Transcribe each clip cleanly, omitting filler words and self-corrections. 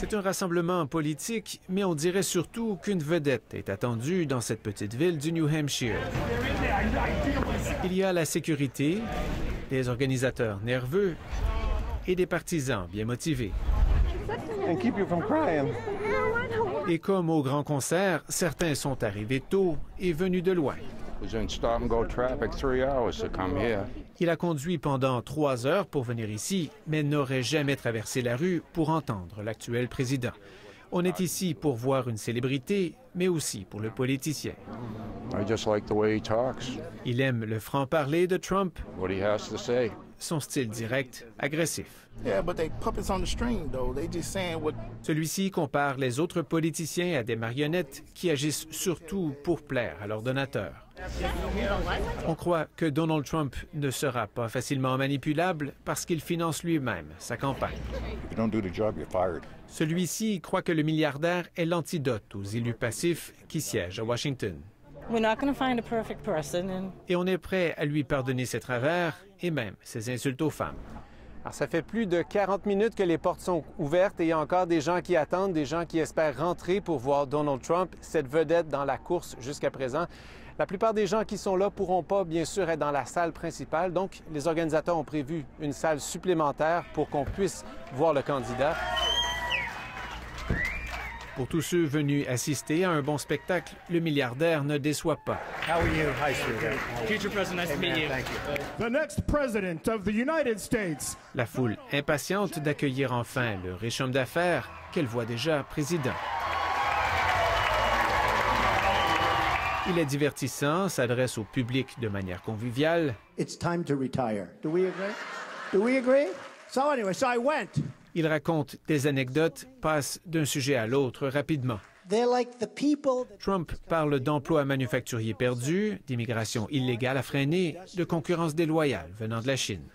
C'est un rassemblement politique, mais on dirait surtout qu'une vedette est attendue dans cette petite ville du New Hampshire. Il y a la sécurité, des organisateurs nerveux et des partisans bien motivés. Et comme au grand concert, certains sont arrivés tôt et venus de loin. Il a conduit pendant 3 heures pour venir ici, mais n'aurait jamais traversé la rue pour entendre l'actuel président. On est ici pour voir une célébrité, mais aussi pour le politicien. Il aime le franc-parler de Trump, son style direct, agressif. Celui-ci compare les autres politiciens à des marionnettes qui agissent surtout pour plaire à leurs donateurs. On croit que Donald Trump ne sera pas facilement manipulable parce qu'il finance lui-même sa campagne. Celui-ci croit que le milliardaire est l'antidote aux élus passifs qui siègent à Washington. Et on est prêt à lui pardonner ses travers et même ses insultes aux femmes. Alors, ça fait plus de 40 minutes que les portes sont ouvertes et il y a encore des gens qui attendent, des gens qui espèrent rentrer pour voir Donald Trump, cette vedette dans la course jusqu'à présent. La plupart des gens qui sont là ne pourront pas, bien sûr, être dans la salle principale. Donc, les organisateurs ont prévu une salle supplémentaire pour qu'on puisse voir le candidat. Pour tous ceux venus assister à un bon spectacle, le milliardaire ne déçoit pas. How are you? Hi, sweetheart. Future president, nice to meet you. Thank you. The next president of the United States. La foule impatiente d'accueillir enfin le riche homme d'affaires qu'elle voit déjà président. Il est divertissant, s'adresse au public de manière conviviale. It's time to retire. Do we agree? Do we agree? So anyway, I went. Il raconte des anecdotes, passe d'un sujet à l'autre rapidement. Trump parle d'emplois manufacturiers perdus, d'immigration illégale à freiner, de concurrence déloyale venant de la Chine.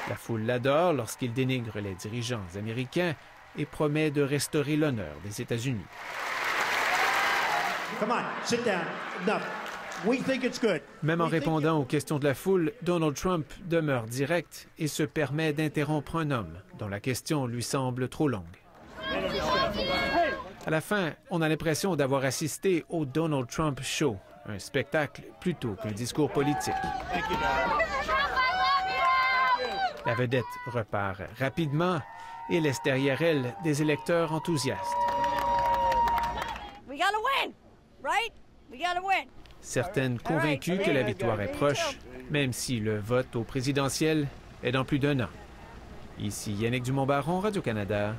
La foule l'adore lorsqu'il dénigre les dirigeants américains et promet de restaurer l'honneur des États-Unis. Come on, sit down. No. Même en répondant aux questions de la foule, Donald Trump demeure direct et se permet d'interrompre un homme dont la question lui semble trop longue. À la fin, on a l'impression d'avoir assisté au Donald Trump Show, un spectacle plutôt qu'un discours politique. La vedette repart rapidement et laisse derrière elle des électeurs enthousiastes. Certaines convaincues que la victoire est proche, même si le vote au présidentiel est dans plus d'1 an. Ici Yannick Dumont-Baron, Radio-Canada,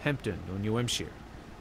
Hampton, au New Hampshire.